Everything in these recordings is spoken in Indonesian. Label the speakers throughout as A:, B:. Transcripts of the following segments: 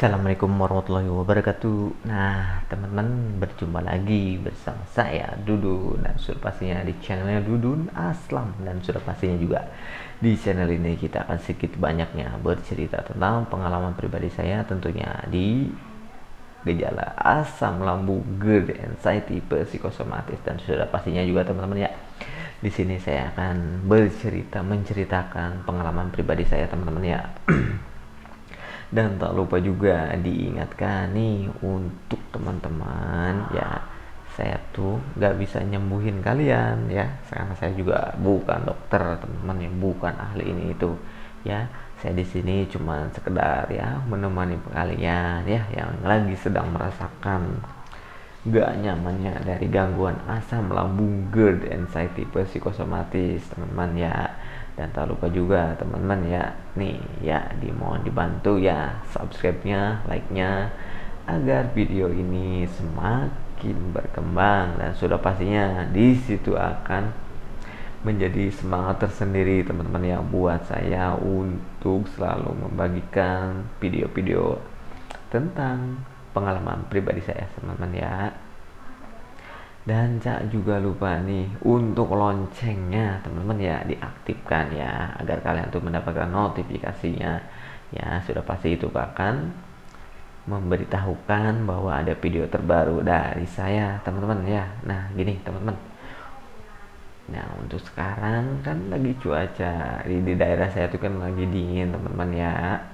A: Assalamualaikum warahmatullahi wabarakatuh. Nah, teman-teman, berjumpa lagi bersama saya Dudun, dan sudah pastinya di channelnya Dudun Aslam, dan sudah pastinya juga di channel ini kita akan sedikit banyaknya bercerita tentang pengalaman pribadi saya, tentunya di gejala asam lambung, GERD, anxiety, psikosomatis, dan sudah pastinya juga teman-teman ya. Di sini saya akan menceritakan pengalaman pribadi saya, teman-teman ya. Dan tak lupa juga diingatkan nih untuk teman-teman ya, saya tuh gak bisa nyembuhin kalian ya, karena saya juga bukan dokter teman-teman ya, bukan ahli ini itu ya. Saya di sini cuma sekedar ya menemani kalian ya yang lagi sedang merasakan gak nyamannya dari gangguan asam lambung, GERD, anxiety, psikosomatis teman-teman ya. Dan tak lupa juga teman-teman ya, nih ya, dimohon dibantu ya subscribe-nya, like-nya, agar video ini semakin berkembang, dan sudah pastinya di situ akan menjadi semangat tersendiri teman-teman ya buat saya untuk selalu membagikan video-video tentang pengalaman pribadi saya teman-teman ya. Dan jangan juga lupa nih untuk loncengnya teman-teman ya diaktifkan ya, agar kalian tuh mendapatkan notifikasinya ya. Sudah pasti itu akan memberitahukan bahwa ada video terbaru dari saya teman-teman ya. Nah gini teman-teman, nah untuk sekarang kan lagi cuaca di daerah saya tuh kan lagi dingin teman-teman ya.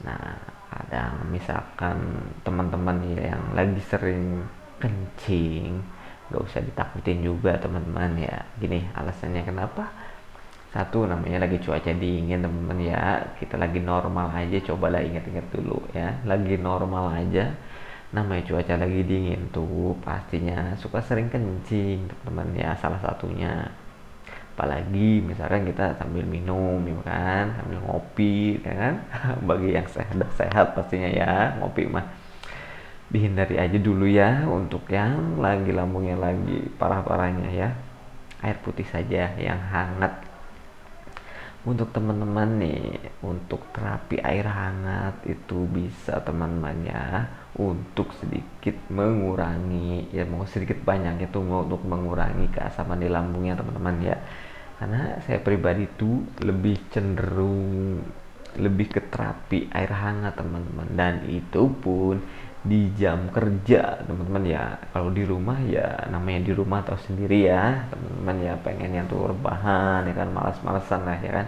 A: Nah kadang misalkan teman-teman yang lagi sering kencing, gak usah ditakutin juga teman-teman ya. Gini alasannya kenapa: satu, namanya lagi cuaca dingin teman-teman ya, kita lagi normal aja, cobalah ingat-ingat dulu ya, lagi normal aja, namanya cuaca lagi dingin tuh pastinya suka sering kencing teman-teman ya, salah satunya. Apalagi misalkan kita sambil minum ya kan, sambil ngopi ya kan. Bagi yang sehat pastinya ya, ngopi mah dihindari aja dulu ya. Untuk yang lagi lambungnya lagi parah-parahnya ya, air putih saja yang hangat. Untuk teman-teman nih, untuk terapi air hangat itu bisa teman-teman ya, untuk sedikit mengurangi ya, mau sedikit banyak itu untuk mengurangi keasaman di lambungnya teman-teman ya. Karena saya pribadi tuh lebih cenderung lebih ke terapi air hangat teman-teman, dan itu pun di jam kerja teman-teman ya. Kalau di rumah ya, namanya di rumah tahu sendiri ya teman-teman ya, pengennya tuh rebahan ya kan, malas-malasan lah ya kan.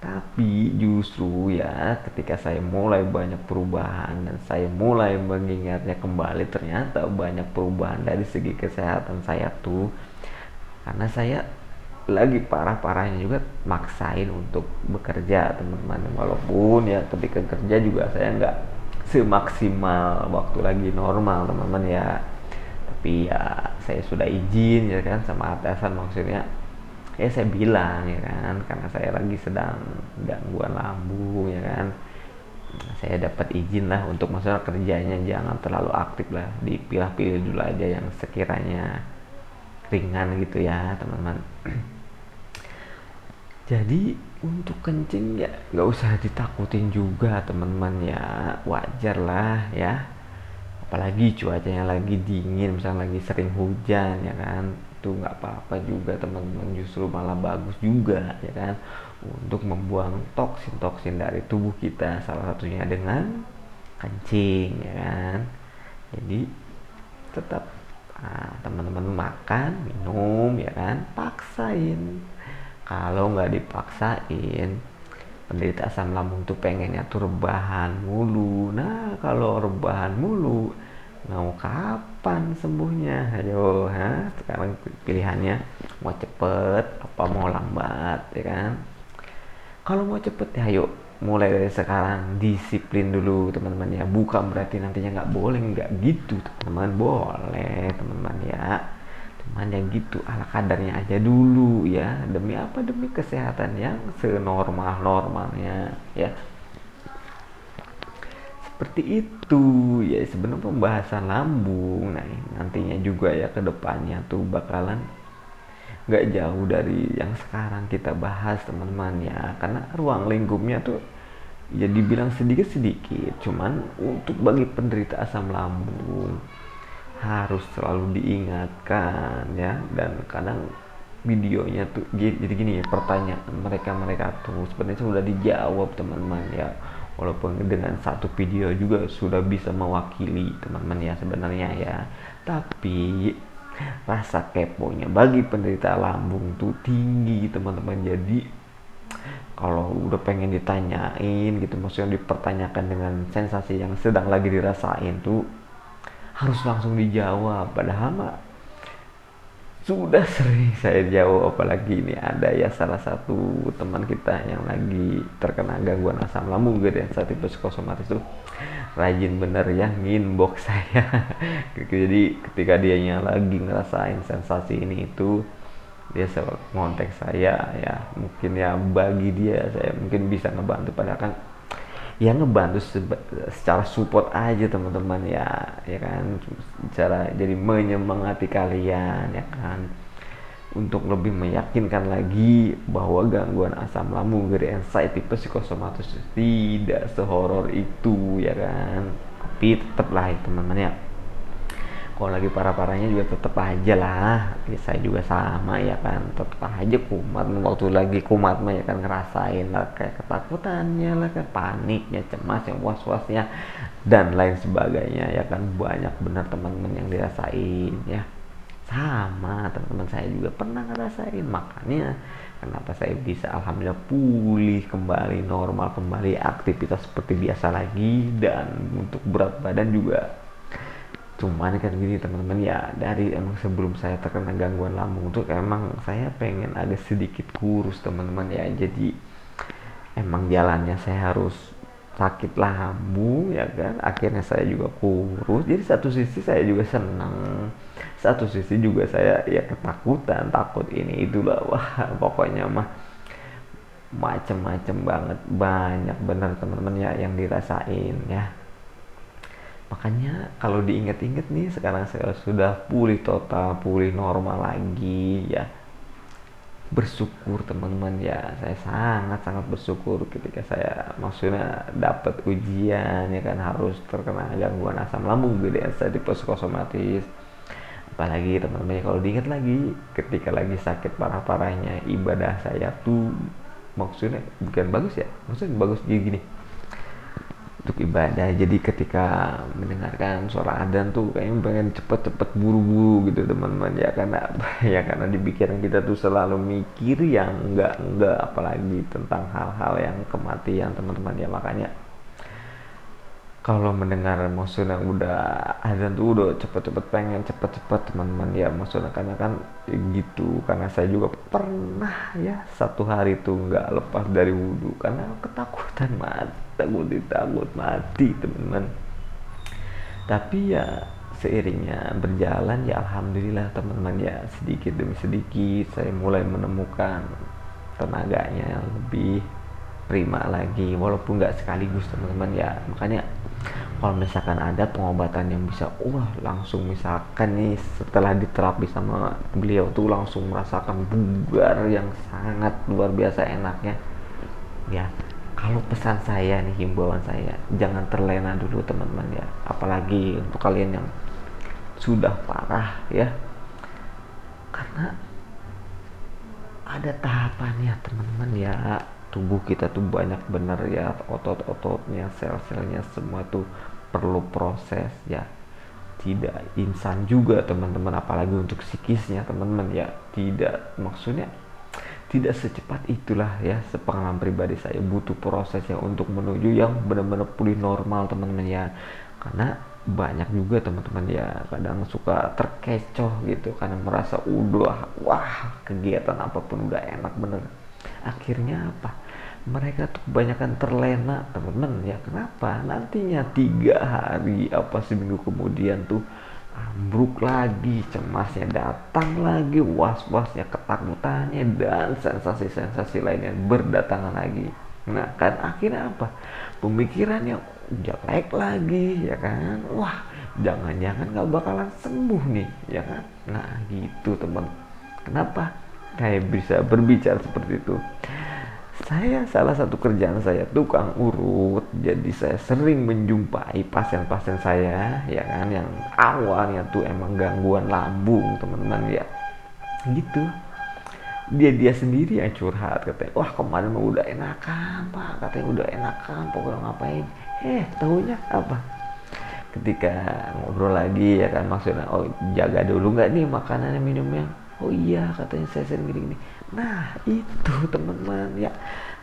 A: Tapi justru ya ketika saya mulai banyak perubahan dan saya mulai mengingatnya kembali, ternyata banyak perubahan dari segi kesehatan saya tuh. Karena saya lagi parah-parahnya juga maksain untuk bekerja teman-teman, walaupun ya ketika kerja juga saya nggak semaksimal waktu lagi normal teman-teman ya. Tapi ya saya sudah izin ya kan sama atasan, maksudnya ya saya bilang ya kan, karena saya lagi sedang gangguan lambung ya kan. Saya dapat izin lah untuk masalah kerjanya jangan terlalu aktif lah, dipilah-pilih dulu aja yang sekiranya ringan gitu ya teman-teman. Jadi untuk kencing ya nggak usah ditakutin juga teman-teman ya, wajar lah ya. Apalagi cuacanya lagi dingin, misalnya lagi sering hujan ya kan, itu nggak apa-apa juga teman-teman, justru malah bagus juga ya kan, untuk membuang toksin-toksin dari tubuh kita, salah satunya dengan kencing ya kan. Jadi tetap teman-teman makan minum ya kan, paksain. Kalau nggak dipaksain, penderita asam lambung tuh pengennya tuh rebahan mulu. Nah kalau rebahan mulu, mau kapan sembuhnya? Ayo sekarang pilihannya mau cepet apa mau lambat ya kan. Kalau mau cepet ya ayo mulai dari sekarang, disiplin dulu teman-teman ya. Bukan berarti nantinya nggak boleh, nggak gitu teman-teman, boleh teman-teman ya, cuman yang gitu ala kadarnya aja dulu ya. Demi apa? Demi kesehatan yang senormal-normalnya ya. Seperti itu ya sebenarnya pembahasan lambung. Nah nantinya juga ya kedepannya tuh bakalan nggak jauh dari yang sekarang kita bahas teman-teman ya, karena ruang lingkupnya tuh ya dibilang sedikit-sedikit, cuman untuk bagi penderita asam lambung harus selalu diingatkan ya. Dan kadang videonya tuh jadi gini ya, pertanyaan mereka tuh sebenarnya sudah dijawab teman-teman ya, walaupun dengan satu video juga sudah bisa mewakili teman-teman ya sebenarnya ya. Tapi rasa keponya bagi penderita lambung tuh tinggi teman-teman. Jadi kalau udah pengen ditanyain gitu, maksudnya dipertanyakan dengan sensasi yang sedang lagi dirasain tuh harus langsung dijawab. Padahal mah sudah sering saya jawab, apalagi ini ada ya salah satu teman kita yang lagi terkena gangguan asam lambung gitu ya, saat tipe psikosomatis tuh rajin bener ya nginbox saya. Jadi ketika dianya lagi ngerasain sensasi ini itu, dia selalu ngontek saya ya, mungkin ya bagi dia saya mungkin bisa ngebantu, padahal kan ya ngebantu secara support aja teman-teman ya, ya kan, cara jadi menyemangati kalian ya kan, untuk lebih meyakinkan lagi bahwa gangguan asam lambung dari anxiety psikosomatis tidak sehoror itu ya kan. Tapi tetap lah ya teman-teman ya, kalau lagi parah-parahnya juga tetap aja lah ya, saya juga sama ya kan, tetap aja kumat. Waktu lagi kumat mah ya kan ngerasain lah kayak ketakutannya lah kan, paniknya, cemasnya, was-wasnya dan lain sebagainya ya kan. Banyak benar teman-teman yang dirasain ya, sama teman-teman saya juga pernah ngerasain. Makanya kenapa saya bisa alhamdulillah pulih kembali, normal kembali, aktivitas seperti biasa lagi, dan untuk berat badan juga. Cuman kan gini teman-teman ya, dari emang sebelum saya terkena gangguan lambung tuh emang saya pengen agak sedikit kurus teman-teman ya. Jadi emang jalannya saya harus sakit lambung ya kan, akhirnya saya juga kurus. Jadi satu sisi saya juga senang, satu sisi juga saya ya ketakutan, takut ini itulah. Wah pokoknya mah macem-macem banget, banyak bener teman-teman ya yang dirasain ya. Makanya kalau diingat-ingat nih, sekarang saya sudah pulih total, pulih normal lagi ya. Bersyukur teman-teman ya, saya sangat-sangat bersyukur ketika saya maksudnya dapat ujian ya kan, harus terkena gangguan asam lambung gitu ya, saya tipe psikosomatis. Apalagi teman-teman ya, kalau diingat lagi ketika lagi sakit parah-parahnya, ibadah saya tuh maksudnya bukan bagus ya, maksudnya bagus gini, untuk ibadah. Jadi ketika mendengarkan suara adzan tuh kayaknya pengen cepet-cepet buru-buru gitu teman-teman ya, karena ya karena di pikiran kita tuh selalu mikir yang enggak apalagi tentang hal-hal yang kematian teman-teman ya. Makanya kalau mendengar maksudnya udah adzan tuh udah cepet-cepet pengen cepet-cepet teman-teman ya, maksudnya karena kan gitu, karena saya juga pernah ya satu hari tuh nggak lepas dari wudhu karena ketakutan mati, takut mati teman-teman. Tapi ya seiringnya berjalan ya alhamdulillah teman-teman ya, sedikit demi sedikit saya mulai menemukan tenaganya yang lebih prima lagi, walaupun nggak sekaligus teman-teman ya. Makanya kalau misalkan ada pengobatan yang bisa langsung misalkan nih setelah diterapi sama beliau tuh langsung merasakan bugar yang sangat luar biasa enaknya ya, kalau pesan saya nih, himbauan saya, jangan terlena dulu teman-teman ya, apalagi untuk kalian yang sudah parah ya, karena ada tahapannya teman-teman ya. Tubuh kita tuh banyak bener ya, otot-ototnya, sel-selnya semua tuh perlu proses ya, tidak instan juga teman-teman, apalagi untuk psikisnya teman-teman ya, tidak maksudnya tidak secepat itulah ya. Sepengalaman pribadi saya butuh proses ya untuk menuju yang benar-benar pulih normal teman-teman ya. Karena banyak juga teman-teman ya kadang suka terkecoh gitu karena merasa udah wah kegiatan apapun udah enak bener, akhirnya apa, mereka tuh kebanyakan terlena teman-teman ya. Kenapa? Nantinya 3 hari apa seminggu kemudian tuh ambruk lagi, cemasnya datang lagi, was-wasnya, ketakutannya, dan sensasi-sensasi lainnya berdatangan lagi. Nah kan akhirnya apa, pemikirannya jelek lagi ya kan, wah jangan-jangan gak bakalan sembuh nih ya kan. Nah gitu teman, kenapa saya bisa berbicara seperti itu, Saya salah satu kerjaan saya tukang urut, jadi saya sering menjumpai pasien-pasien saya ya kan yang awalnya tuh emang gangguan lambung teman-teman ya gitu. Dia sendiri yang curhat katanya, wah kemarin mah udah enakan pak, katanya udah enakan pokoknya ngapain, tahunya apa, ketika ngobrol lagi ya kan maksudnya, oh jaga dulu nggak nih makanannya minumnya, oh iya katanya saya sering gini-gini. Nah itu teman-teman ya,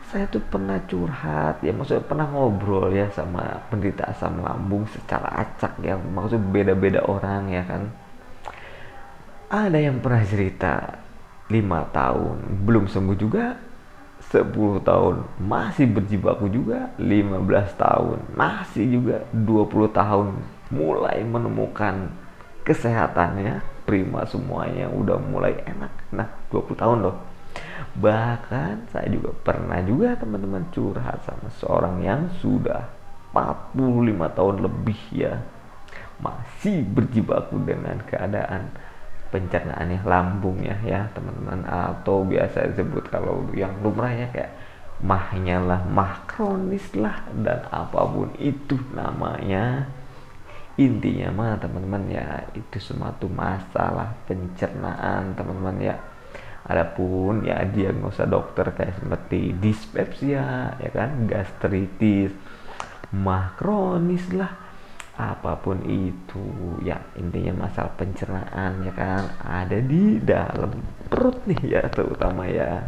A: saya tuh pernah curhat ya, maksudnya pernah ngobrol ya sama penderita asam lambung secara acak ya, maksudnya beda-beda orang ya kan. Ada yang pernah cerita 5 tahun belum sembuh juga, 10 tahun masih berjibaku juga, 15 tahun masih juga, 20 tahun mulai menemukan kesehatannya prima semuanya, udah mulai enak. Nah 20 tahun loh. Bahkan saya juga pernah juga teman-teman curhat sama seorang yang sudah 45 tahun lebih ya, masih berjibaku dengan keadaan pencernaannya, lambungnya ya teman-teman, atau biasa disebut kalau yang lumrahnya kayak mahnya lah, mah kronis lah, dan apapun itu namanya. Intinya mah teman-teman ya, itu semua tuh masalah pencernaan teman-teman ya. Adapun ya diagnosa dokter kayak seperti dispepsia ya kan, gastritis, mah kronis lah, apapun itu ya, intinya masalah pencernaan ya kan, ada di dalam perut nih ya terutama ya.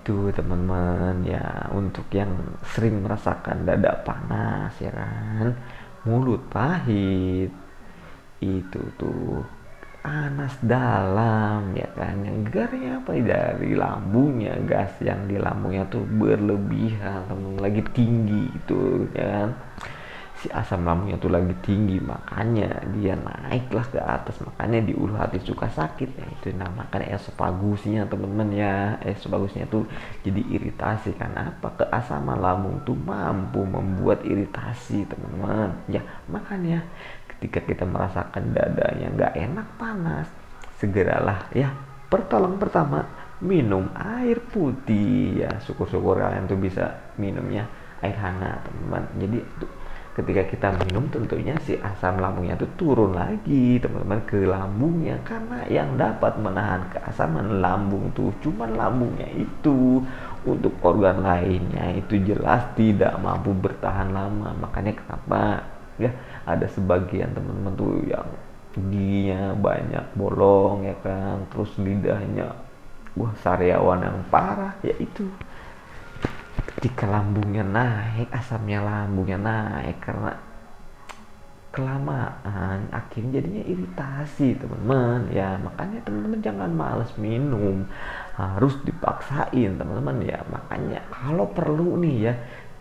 A: Itu teman-teman ya, untuk yang sering merasakan dada panas ya kan, mulut pahit, itu tuh panas dalam ya kan, yang garnya apa dari lambungnya, gas yang di lambungnya tuh berlebihan temen, lagi tinggi itu ya kan, si asam lambungnya tuh lagi tinggi, makanya dia naiklah ke atas, makanya di ulu hati suka sakit ya itu makanya esofagusnya teman-teman ya, esofagusnya tuh jadi iritasi karena apa, keasaman lambung tuh mampu membuat iritasi teman-teman ya. Makanya ketika kita merasakan dadanya nggak enak panas, segeralah ya, pertolongan pertama minum air putih ya, syukur-syukur kalian tuh bisa minumnya air hangat teman-teman. Jadi ketika kita minum tentunya si asam lambungnya itu turun lagi teman-teman ke lambungnya, karena yang dapat menahan keasaman lambung tuh cuman lambungnya itu, untuk organ lainnya itu jelas tidak mampu bertahan lama. Makanya kenapa ya ada sebagian teman-teman tuh yang giginya banyak bolong ya kan, terus lidahnya wah sariawan yang parah, yaitu ketika lambungnya naik, asamnya lambungnya naik karena kelamaan, akhirnya jadinya iritasi teman-teman ya. Makanya teman-teman jangan males minum, harus dipaksain teman-teman ya. Makanya kalau perlu nih ya,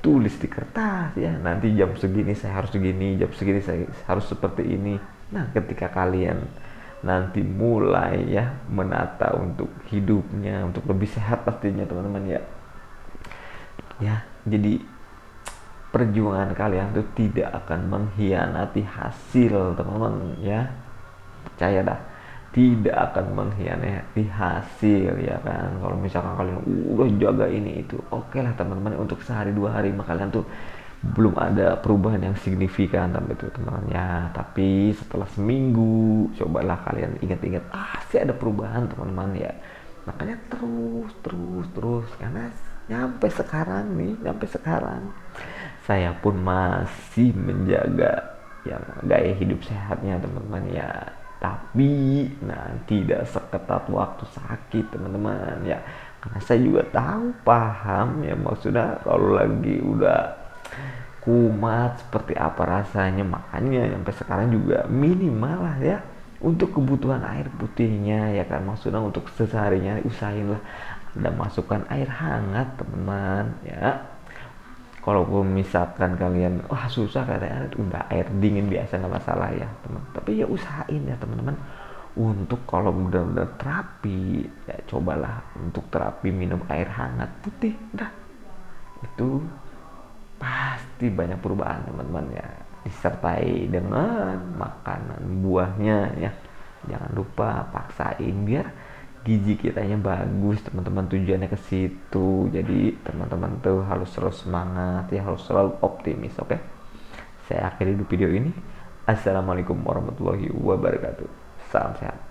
A: tulis di kertas ya, nanti jam segini saya harus segini, jam segini saya harus seperti ini. Nah ketika kalian nanti mulai ya menata untuk hidupnya, untuk lebih sehat pastinya teman-teman ya, jadi perjuangan kalian tuh tidak akan mengkhianati hasil teman-teman ya, percaya dah, tidak akan mengkhianati hasil ya kan. Kalau misalkan kalian udah jaga ini itu, oke lah teman-teman, untuk sehari 2 hari mah kalian tuh belum ada perubahan yang signifikan sampai itu teman-teman ya, tapi setelah seminggu cobalah kalian ingat-ingat, sih ada perubahan teman-teman ya. Makanya terus karena sampai sekarang saya pun masih menjaga yang gaya hidup sehatnya teman-teman ya, tapi tidak seketat waktu sakit teman-teman ya, karena saya juga tahu, paham ya, maksudnya kalau lagi udah kumat seperti apa rasanya. Makanya sampai sekarang juga minimal lah ya untuk kebutuhan air putihnya ya kan, maksudnya untuk seharinya usahain lah ada masukkan air hangat teman-teman ya. Kalaupun misalkan kalian susah katanya, udah air dingin biasa nggak masalah ya teman, tapi ya usahain ya teman-teman untuk kalau benar-benar terapi ya, cobalah untuk terapi minum air hangat putih, dah itu pasti banyak perubahan teman-teman ya, disertai dengan makanan buahnya ya. Jangan lupa paksain biar gizi kitanya bagus, teman-teman, tujuannya ke situ. Jadi teman-teman tuh harus selalu semangat ya, harus selalu optimis. Oke, saya akhiri dulu video ini. Assalamualaikum warahmatullahi wabarakatuh. Salam sehat.